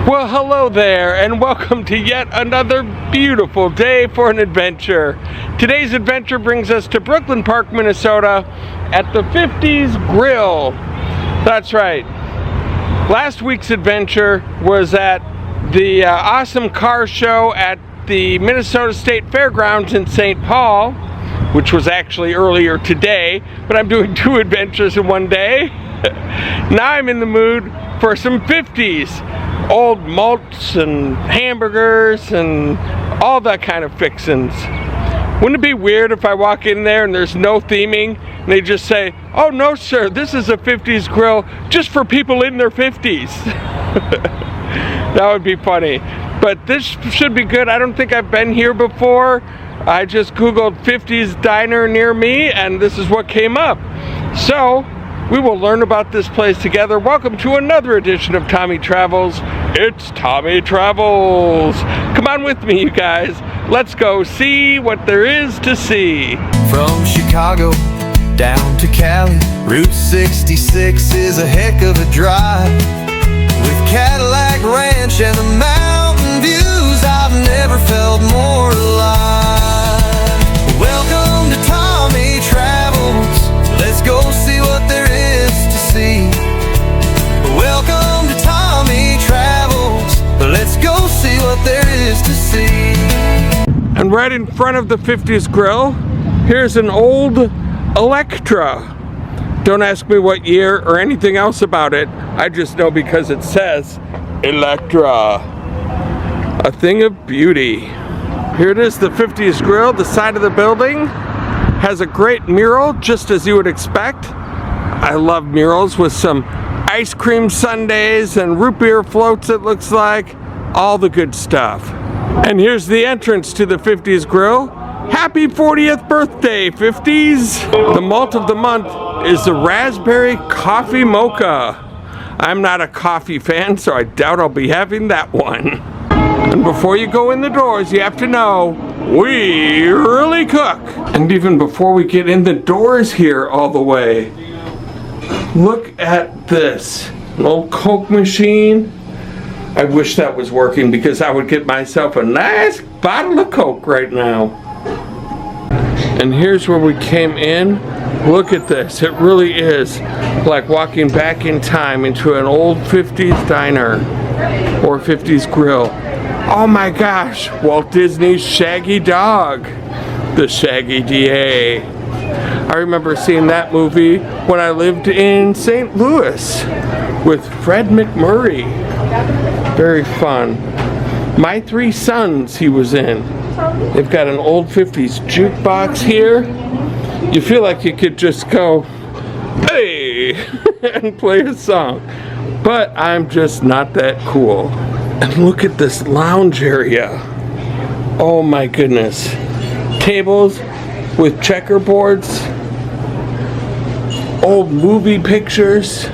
Well, hello there, and welcome to yet another beautiful day for an adventure. Today's adventure brings us to Brooklyn Park, Minnesota at the 50's Grill. That's right. Last week's adventure was at the awesome car show at the Minnesota State Fairgrounds in St. Paul, which was actually earlier today, but I'm doing two adventures in one day. Now I'm in the mood for some 50's. Old malts and hamburgers and all that kind of fixins. Wouldn't it be weird if I walk in there and there's no theming and they just say, "Oh no sir, this is a 50's grill just for people in their 50's." That would be funny. But this should be good. I don't think I've been here before. I just googled 50's diner near me and this is what came up. So we will learn about this place together. Welcome to another edition of Tommy Travels. It's Tommy Travels. Come on with me, you guys. Let's go see what there is to see. From Chicago down to Cali, Route 66 is a heck of a drive. With Cadillac Ranch and the mountain views, I've never felt more alive. Welcome to Tommy Travels. Let's go see what there is to see. Welcome to Tommy Travels. Let's go see what there is to see. And right in front of the 50's Grill, here's an old Electra. Don't ask me what year or anything else about it. I just know because it says Electra. A thing of beauty. Here it is, the 50's Grill. The side of the building has a great mural, just as you would expect. I love murals with some ice cream sundaes and root beer floats, it looks like. All the good stuff. And here's the entrance to the 50's Grill. Happy 40th birthday, 50's! The malt of the month is the raspberry coffee mocha. I'm not a coffee fan, so I doubt I'll be having that one. And before you go in the doors, you have to know, we really cook. And even before we get in the doors here all the way, look at this. An old Coke machine. I wish that was working because I would get myself a nice bottle of Coke right now. And here's where we came in. Look at this. It really is like walking back in time into an old 50's diner or 50's Grill. Oh my gosh, Walt Disney's Shaggy Dog, the Shaggy DA. I remember seeing that movie when I lived in St. Louis with Fred McMurray. Very fun. My Three Sons he was in. They've got an old 50's jukebox here. You feel like you could just go, hey, and play a song. But I'm just not that cool. And look at this lounge area. Oh my goodness. Tables with checkerboards. Old movie pictures.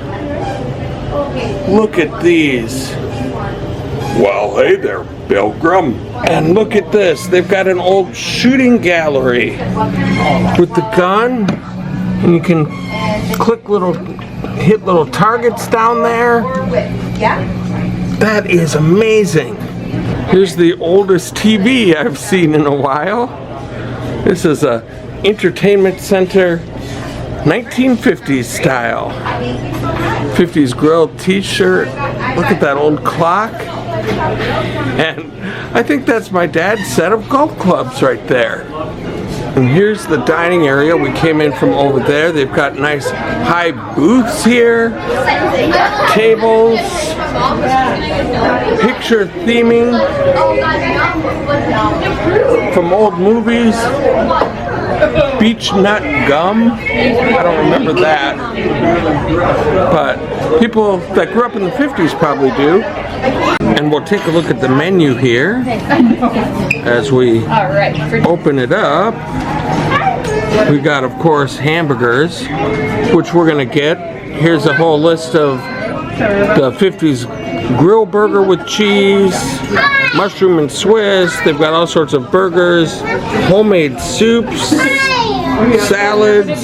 Look at these. Well, hey there, Pilgrim. And look at this. They've got an old shooting gallery with the gun. And you can hit little targets down there. That is amazing. Here's the oldest TV I've seen in a while. This is a entertainment center, 1950s style. 50's Grill t-shirt. Look at that old clock. And I think that's my dad's set of golf clubs right there. And here's the dining area. We came in from over there. They've got nice high booths here, tables, picture theming from old movies, beech nut gum. I don't remember that, but people that grew up in the 50's probably do. And we'll take a look at the menu here as we open it up. We got, of course, hamburgers, which we're gonna get. Here's a whole list of the 50's Grill burger with cheese, mushroom and Swiss. They've got all sorts of burgers, homemade soups, salads,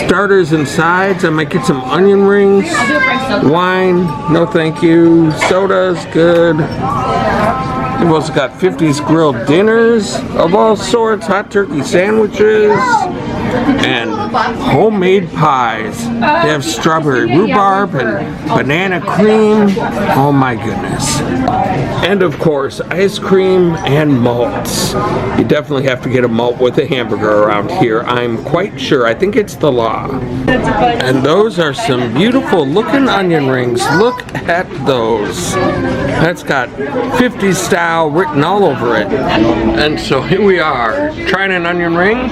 starters and sides. I might get some onion rings, wine, no thank you, sodas, good. We've also got 50's grilled dinners of all sorts, hot turkey sandwiches, and homemade pies. They have strawberry rhubarb and banana cream. Oh my goodness. And of course, ice cream and malts. You definitely have to get a malt with a hamburger around here. I'm quite sure. I think it's the law. And those are some beautiful looking onion rings. Look at those. That's got 50's style written all over it. And so here we are, trying an onion ring.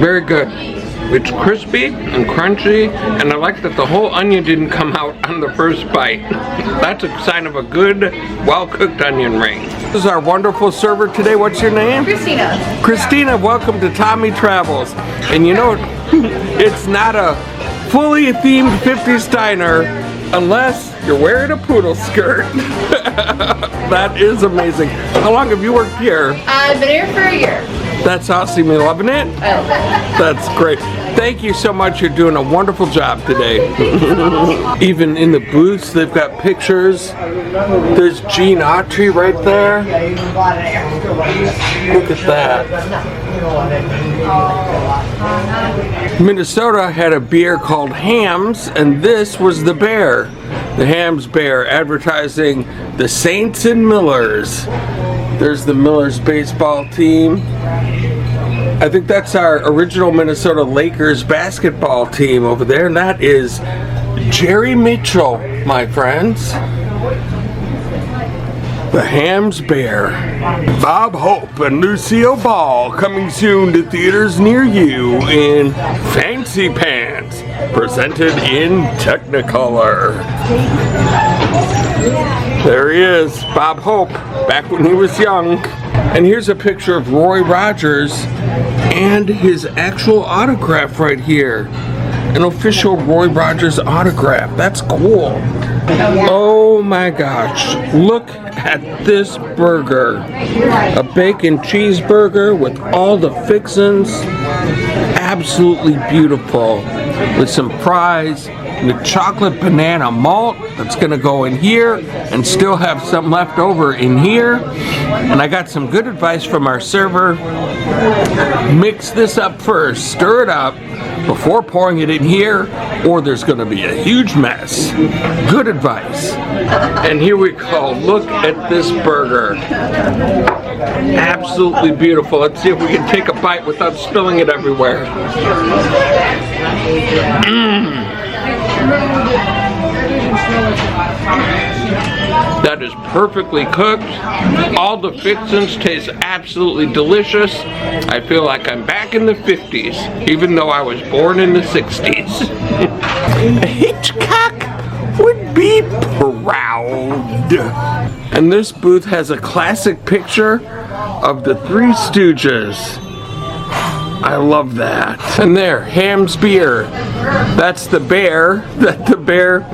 Very good. It's crispy and crunchy, and I like that the whole onion didn't come out on the first bite. That's a sign of a good, well-cooked onion ring. This is our wonderful server today. What's your name? Christina. Christina, welcome to Tommy Travels. And you know, it's not a fully themed 50's diner unless you're wearing a poodle skirt. That is amazing. How long have you worked here? I've been here for a year. That's awesome. You loving it? That's great. Thank you so much. You're doing a wonderful job today. Even in the booths, they've got pictures. There's Gene Autry right there. Look at that. Minnesota had a beer called Hams, and this was the bear. The Hams Bear, advertising the Saints and Millers. There's the Millers baseball team. I think that's our original Minnesota Lakers basketball team over there, and that is Jerry Mitchell, my friends. The Hams Bear. Bob Hope and Lucille Ball coming soon to theaters near you in Fancy Pants, presented in Technicolor. There he is, Bob Hope, back when he was young. And here's a picture of Roy Rogers and his actual autograph right here. An official Roy Rogers autograph. That's cool. Oh my gosh, look at this burger. A bacon cheeseburger with all the fixins. Absolutely beautiful. With some fries, the chocolate banana malt that's gonna go in here and still have some left over in here. And I got some good advice from our server. Mix this up first, stir it up before pouring it in here, or there's gonna be a huge mess. Good advice. And here we go, look at this burger. Absolutely beautiful. Let's see if we can take a bite without spilling it everywhere. That is perfectly cooked. All the fixins taste absolutely delicious. I feel like I'm back in the 50s, even though I was born in the 60s. Hitchcock would be proud. And this booth has a classic picture of the Three Stooges. I love that. And there, Ham's Beer. That's the bear that the bear.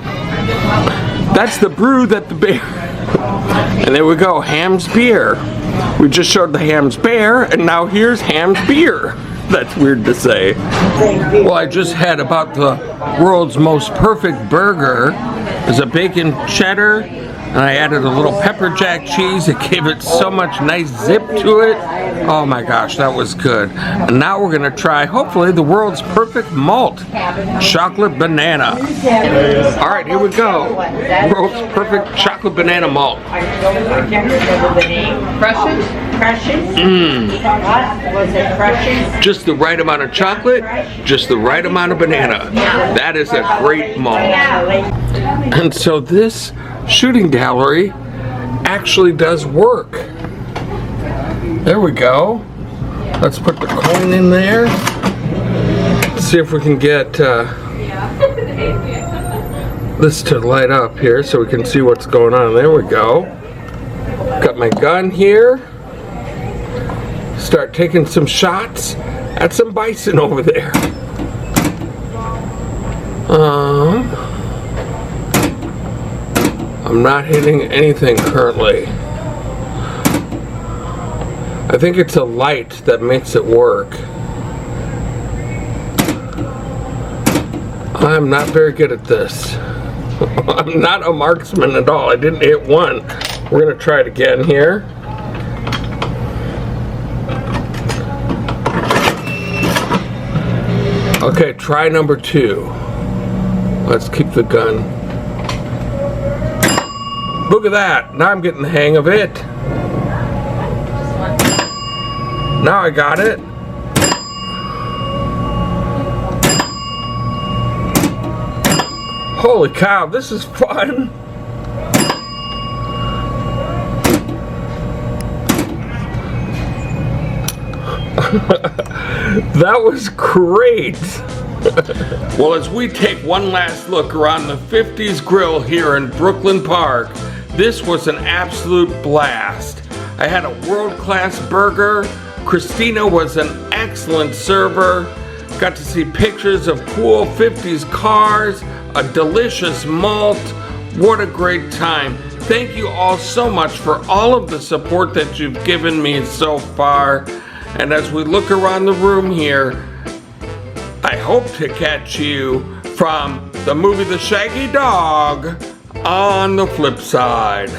That's the brew that the bear. And there we go, Ham's Beer. We just showed the Ham's Bear, and now here's Ham's Beer. That's weird to say. Well, I just had about the world's most perfect burger. There's a bacon cheddar, and I added a little pepper jack cheese. It gave it so much nice zip to it. Oh my gosh, that was good. And now we're gonna try, hopefully, the world's perfect malt, chocolate banana. All right, here we go. World's perfect chocolate banana malt. Just the right amount of chocolate, just the right amount of banana. That is a great malt. And so this shooting gallery actually does work. There we go. Let's put the coin in there. Let's see if we can get this to light up here so we can see what's going on. There we go. Got my gun here. Start taking some shots at some bison over there. I'm not hitting anything currently. I think it's a light that makes it work. I'm not very good at this. I'm not a marksman at all. I didn't hit one. We're gonna try it again here. Okay, try number 2. Let's keep the gun. Look at that. Now I'm getting the hang of it. Now I got it. Holy cow, this is fun. That was great. Well, as we take one last look around the 50's Grill here in Brooklyn Park, this was an absolute blast. I had a world-class burger. Christina was an excellent server. Got to see pictures of cool 50's cars, a delicious malt. What a great time. Thank you all so much for all of the support that you've given me so far. And as we look around the room here, I hope to catch you from the movie The Shaggy Dog on the flip side.